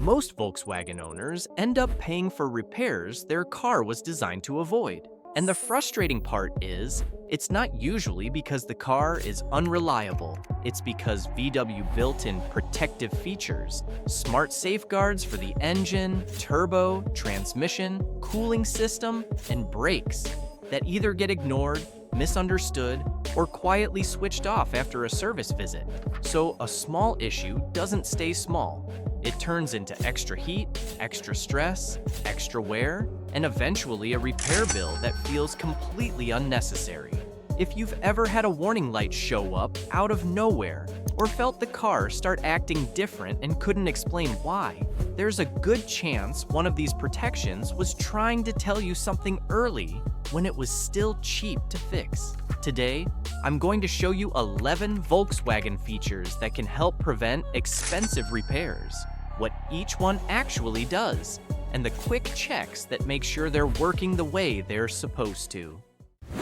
Most Volkswagen owners end up paying for repairs their car was designed to avoid. And the frustrating part is, it's not usually because the car is unreliable. It's because VW built in protective features, smart safeguards for the engine, turbo, transmission, cooling system, and brakes that either get ignored, misunderstood, or quietly switched off after a service visit. So a small issue doesn't stay small. It turns into extra heat, extra stress, extra wear, and eventually a repair bill that feels completely unnecessary. If you've ever had a warning light show up out of nowhere, or felt the car start acting different and couldn't explain why, there's a good chance one of these protections was trying to tell you something early when it was still cheap to fix. Today, I'm going to show you 11 Volkswagen features that can help prevent expensive repairs, what each one actually does, and the quick checks that make sure they're working the way they're supposed to.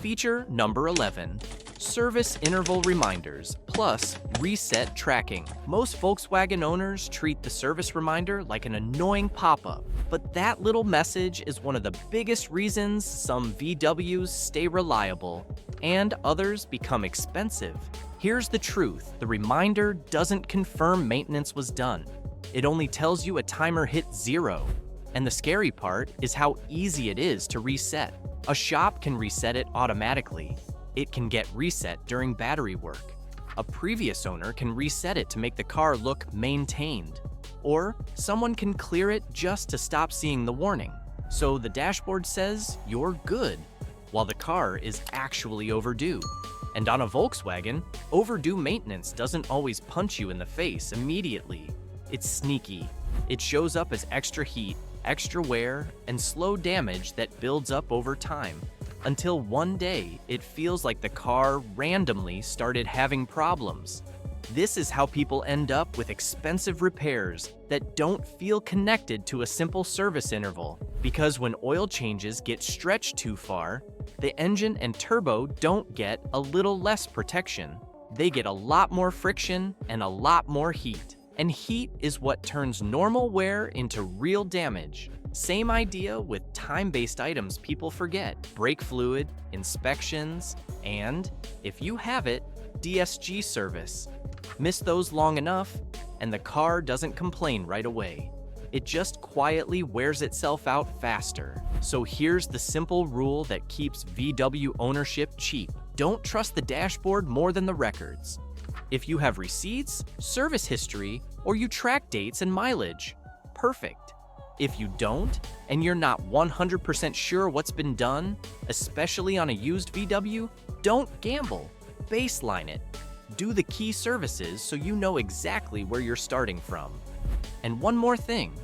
Feature number 11. Service interval reminders plus reset tracking. Most Volkswagen owners treat the service reminder like an annoying pop-up, but that little message is one of the biggest reasons some VWs stay reliable and others become expensive. Here's the truth: the reminder doesn't confirm maintenance was done. It only tells you a timer hit 0. And the scary part is how easy it is to reset. A shop can reset it automatically. It can get reset during battery work. A previous owner can reset it to make the car look maintained. Or someone can clear it just to stop seeing the warning. So the dashboard says you're good, while the car is actually overdue. And on a Volkswagen, overdue maintenance doesn't always punch you in the face immediately. It's sneaky. It shows up as extra heat, extra wear, and slow damage that builds up over time, until one day it feels like the car randomly started having problems. This is how people end up with expensive repairs that don't feel connected to a simple service interval, because when oil changes get stretched too far, the engine and turbo don't get a little less protection. They get a lot more friction and a lot more heat. And heat is what turns normal wear into real damage. Same idea with time-based items people forget: brake fluid, inspections, and, if you have it, DSG service. Miss those long enough, and the car doesn't complain right away. It just quietly wears itself out faster. So here's the simple rule that keeps VW ownership cheap. Don't trust the dashboard more than the records. If you have receipts, service history, or you track dates and mileage, perfect. If you don't, and you're not 100% sure what's been done, especially on a used VW, don't gamble. Baseline it. Do the key services so you know exactly where you're starting from. And one more thing.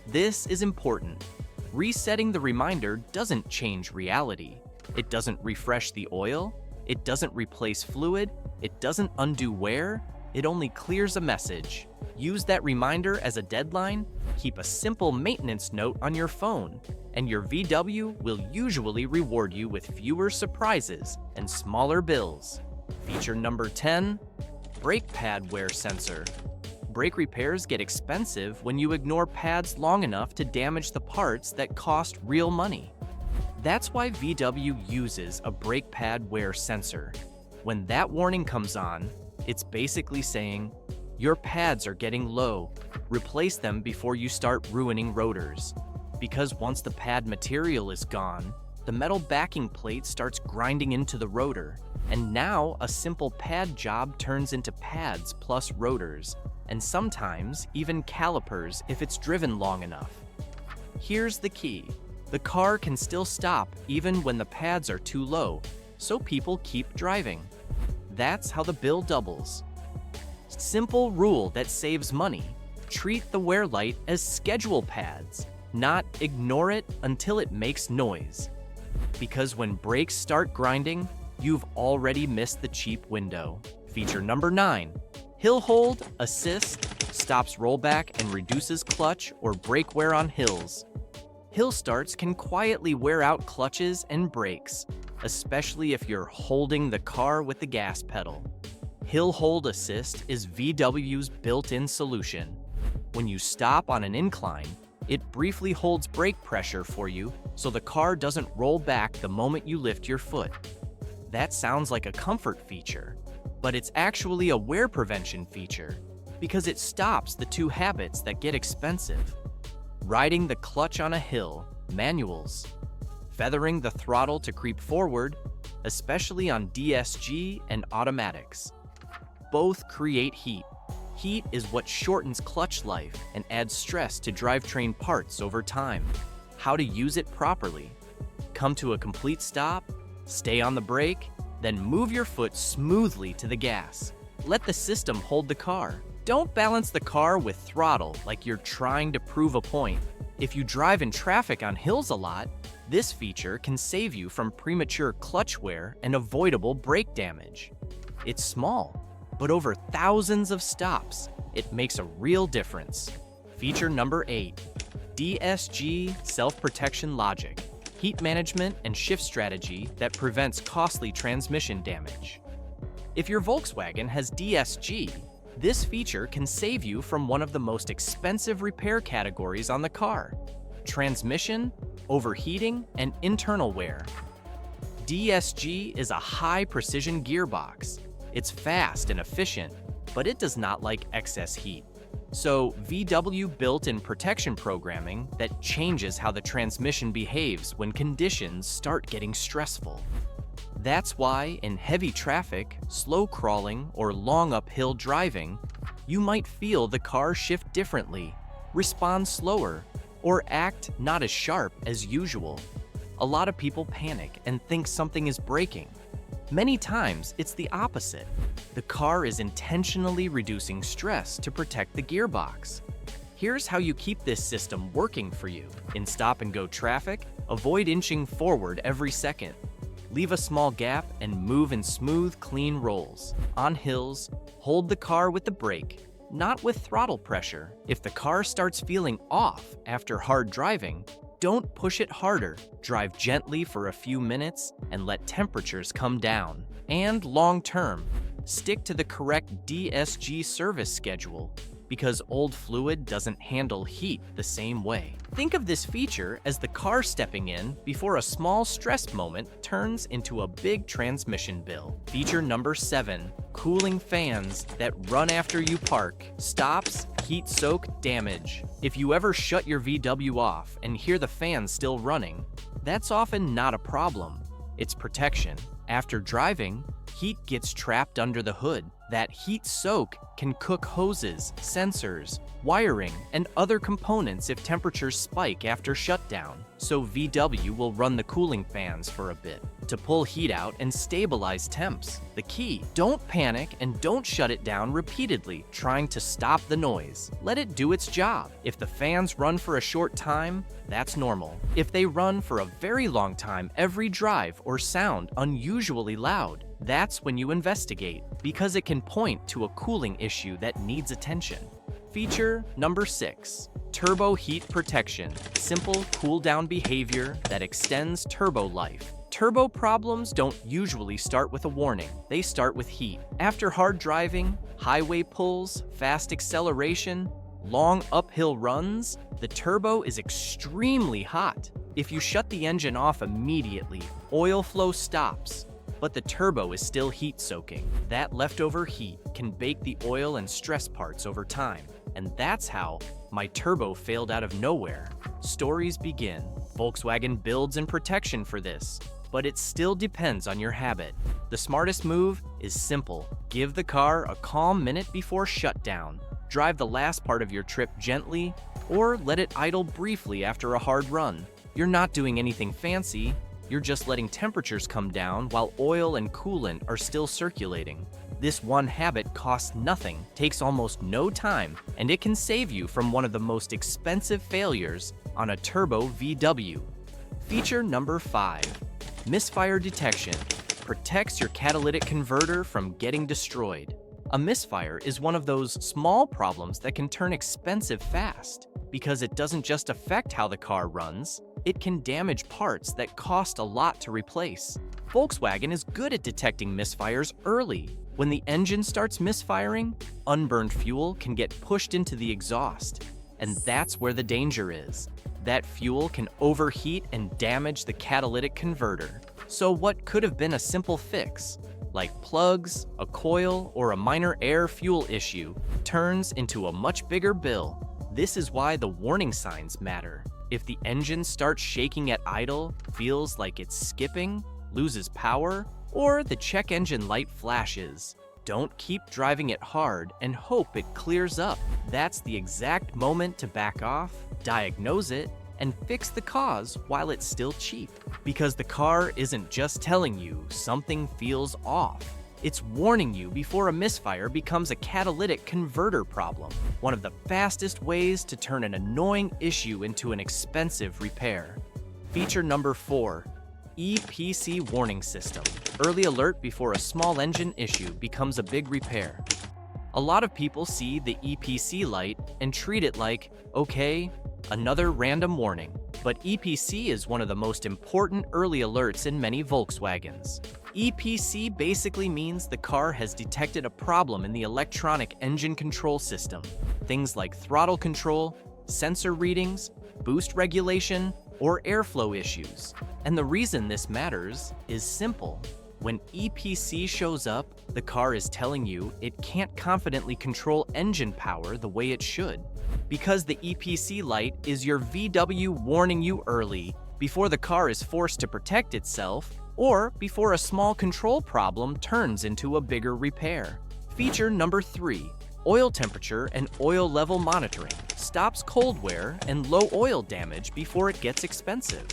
This is important. Resetting the reminder doesn't change reality. It doesn't refresh the oil. It doesn't replace fluid. It doesn't undo wear. It only clears a message. Use that reminder as a deadline. Keep a simple maintenance note on your phone, and your VW will usually reward you with fewer surprises and smaller bills. Feature number 10. Brake pad wear sensor. Brake repairs get expensive when you ignore pads long enough to damage the parts that cost real money. That's why VW uses a brake pad wear sensor. When that warning comes on, it's basically saying, your pads are getting low. Replace them before you start ruining rotors. Because once the pad material is gone, the metal backing plate starts grinding into the rotor. And now a simple pad job turns into pads plus rotors, and sometimes even calipers if it's driven long enough. Here's the key. The car can still stop even when the pads are too low, so people keep driving. That's how the bill doubles. Simple rule that saves money. Treat the wear light as schedule pads, not ignore it until it makes noise. Because when brakes start grinding, you've already missed the cheap window. Feature number 9. Hill hold, assist, stops rollback and reduces clutch or brake wear on hills. Hill starts can quietly wear out clutches and brakes, especially if you're holding the car with the gas pedal. Hill Hold Assist is VW's built-in solution. When you stop on an incline, it briefly holds brake pressure for you so the car doesn't roll back the moment you lift your foot. That sounds like a comfort feature, but it's actually a wear prevention feature because it stops the two habits that get expensive: riding the clutch on a hill, manuals, feathering the throttle to creep forward, especially on DSG and automatics. Both create heat. Heat is what shortens clutch life and adds stress to drivetrain parts over time. How to use it properly: come to a complete stop, stay on the brake, then move your foot smoothly to the gas. Let the system hold the car. Don't balance the car with throttle like you're trying to prove a point. If you drive in traffic on hills a lot, this feature can save you from premature clutch wear and avoidable brake damage. It's small, but over thousands of stops, it makes a real difference. Feature number 8, DSG self-protection logic, heat management and shift strategy that prevents costly transmission damage. If your Volkswagen has DSG, this feature can save you from one of the most expensive repair categories on the car: transmission, overheating, and internal wear. DSG is a high-precision gearbox. It's fast and efficient, but it does not like excess heat. So VW built in protection programming that changes how the transmission behaves when conditions start getting stressful. That's why in heavy traffic, slow crawling, or long uphill driving, you might feel the car shift differently, respond slower, or act not as sharp as usual. A lot of people panic and think something is breaking. Many times, it's the opposite. The car is intentionally reducing stress to protect the gearbox. Here's how you keep this system working for you. In stop-and-go traffic, avoid inching forward every second. Leave a small gap and move in smooth, clean rolls. On hills, hold the car with the brake, not with throttle pressure. If the car starts feeling off after hard driving, don't push it harder. Drive gently for a few minutes and let temperatures come down. And long-term, stick to the correct DSG service schedule because old fluid doesn't handle heat the same way. Think of this feature as the car stepping in before a small stress moment turns into a big transmission bill. Feature number 7, cooling fans that run after you park. Stops, heat soak, damage. If you ever shut your VW off and hear the fan still running, that's often not a problem. It's protection. After driving, heat gets trapped under the hood. That heat soak can cook hoses, sensors, wiring, and other components if temperatures spike after shutdown. So VW will run the cooling fans for a bit to pull heat out and stabilize temps. The key: don't panic and don't shut it down repeatedly, trying to stop the noise. Let it do its job. If the fans run for a short time, that's normal. If they run for a very long time every drive or sound unusually loud, that's when you investigate, because it can point to a cooling issue that needs attention. Feature number 6, turbo heat protection. Simple cool-down behavior that extends turbo life. Turbo problems don't usually start with a warning. They start with heat. After hard driving, highway pulls, fast acceleration, long uphill runs, the turbo is extremely hot. If you shut the engine off immediately, oil flow stops, but the turbo is still heat soaking. That leftover heat can bake the oil and stress parts over time. And that's how my turbo failed out of nowhere. Stories begin. Volkswagen builds in protection for this, but it still depends on your habit. The smartest move is simple. Give the car a calm minute before shutdown. Drive the last part of your trip gently, or let it idle briefly after a hard run. You're not doing anything fancy. You're just letting temperatures come down while oil and coolant are still circulating. This one habit costs nothing, takes almost no time, and it can save you from one of the most expensive failures on a turbo VW. Feature number 5, misfire detection. Protects your catalytic converter from getting destroyed. A misfire is one of those small problems that can turn expensive fast, because it doesn't just affect how the car runs, it can damage parts that cost a lot to replace. Volkswagen is good at detecting misfires early. When the engine starts misfiring, unburned fuel can get pushed into the exhaust, and that's where the danger is. That fuel can overheat and damage the catalytic converter. So what could have been a simple fix, like plugs, a coil, or a minor air-fuel issue, turns into a much bigger bill. This is why the warning signs matter. If the engine starts shaking at idle, feels like it's skipping, loses power, or the check engine light flashes, don't keep driving it hard and hope it clears up. That's the exact moment to back off, diagnose it, and fix the cause while it's still cheap. Because the car isn't just telling you something feels off. It's warning you before a misfire becomes a catalytic converter problem. One of the fastest ways to turn an annoying issue into an expensive repair. Feature number 4, EPC warning system. Early alert before a small engine issue becomes a big repair. A lot of people see the EPC light and treat it like, okay, another random warning. But EPC is one of the most important early alerts in many Volkswagens. EPC basically means the car has detected a problem in the electronic engine control system. Things like throttle control, sensor readings, boost regulation, or airflow issues. And the reason this matters is simple. When EPC shows up, the car is telling you it can't confidently control engine power the way it should. Because the EPC light is your VW warning you early, before the car is forced to protect itself, or before a small control problem turns into a bigger repair. Feature number 3, oil temperature and oil level monitoring. Stops cold wear and low oil damage before it gets expensive.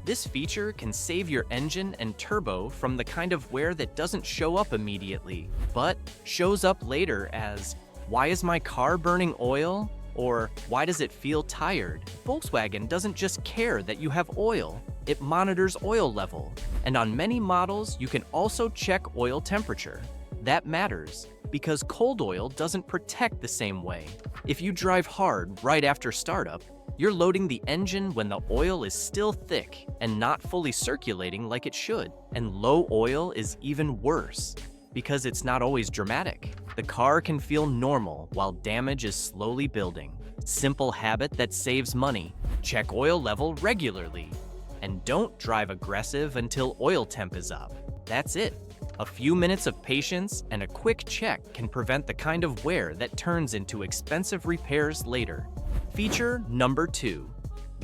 This feature can save your engine and turbo from the kind of wear that doesn't show up immediately, but shows up later as, why is my car burning oil? Or why does it feel tired? Volkswagen doesn't just care that you have oil, it monitors oil level. And on many models, you can also check oil temperature. That matters because cold oil doesn't protect the same way. If you drive hard right after startup, you're loading the engine when the oil is still thick and not fully circulating like it should. And low oil is even worse because it's not always dramatic. The car can feel normal while damage is slowly building. Simple habit that saves money. Check oil level regularly. And don't drive aggressive until oil temp is up. That's it. A few minutes of patience and a quick check can prevent the kind of wear that turns into expensive repairs later. Feature number 2,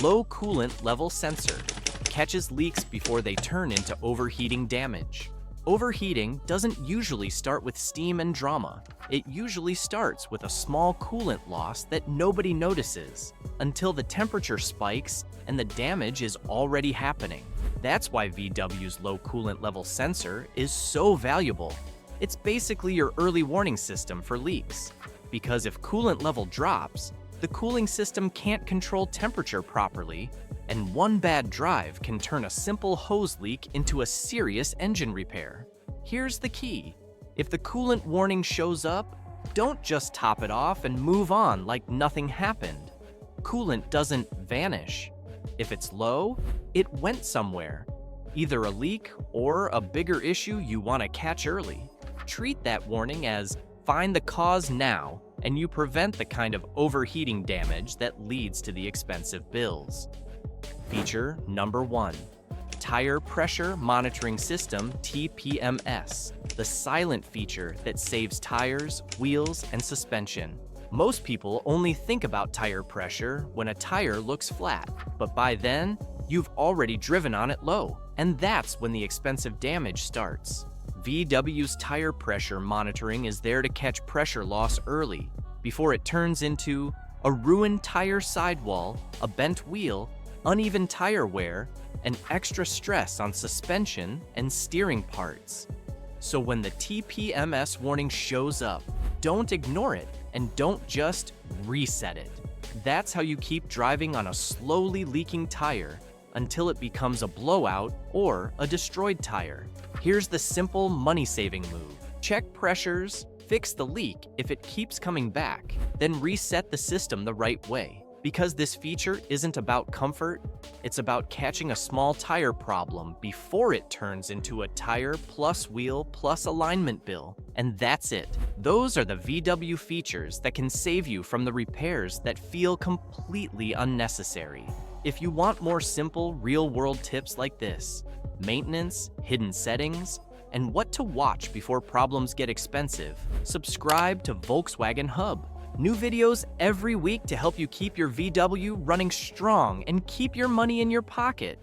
low coolant level sensor. Catches leaks before they turn into overheating damage. Overheating doesn't usually start with steam and drama. It usually starts with a small coolant loss that nobody notices until the temperature spikes and the damage is already happening. That's why VW's low coolant level sensor is so valuable. It's basically your early warning system for leaks. Because if coolant level drops, the cooling system can't control temperature properly, and one bad drive can turn a simple hose leak into a serious engine repair. Here's the key. If the coolant warning shows up, don't just top it off and move on like nothing happened. Coolant doesn't vanish. If it's low, it went somewhere. Either a leak or a bigger issue you want to catch early. Treat that warning as find the cause now, and you prevent the kind of overheating damage that leads to the expensive bills. Feature number 1, Tire Pressure Monitoring System TPMS, the silent feature that saves tires, wheels, and suspension. Most people only think about tire pressure when a tire looks flat, but by then, you've already driven on it low, and that's when the expensive damage starts. VW's tire pressure monitoring is there to catch pressure loss early, before it turns into a ruined tire sidewall, a bent wheel, uneven tire wear, and extra stress on suspension and steering parts. So when the TPMS warning shows up, don't ignore it and don't just reset it. That's how you keep driving on a slowly leaking tire until it becomes a blowout or a destroyed tire. Here's the simple money-saving move. Check pressures, fix the leak if it keeps coming back, then reset the system the right way. Because this feature isn't about comfort, it's about catching a small tire problem before it turns into a tire plus wheel plus alignment bill. And that's it. Those are the VW features that can save you from the repairs that feel completely unnecessary. If you want more simple, real-world tips like this, maintenance, hidden settings, and what to watch before problems get expensive, subscribe to Volkswagen Hub. New videos every week to help you keep your VW running strong and keep your money in your pocket.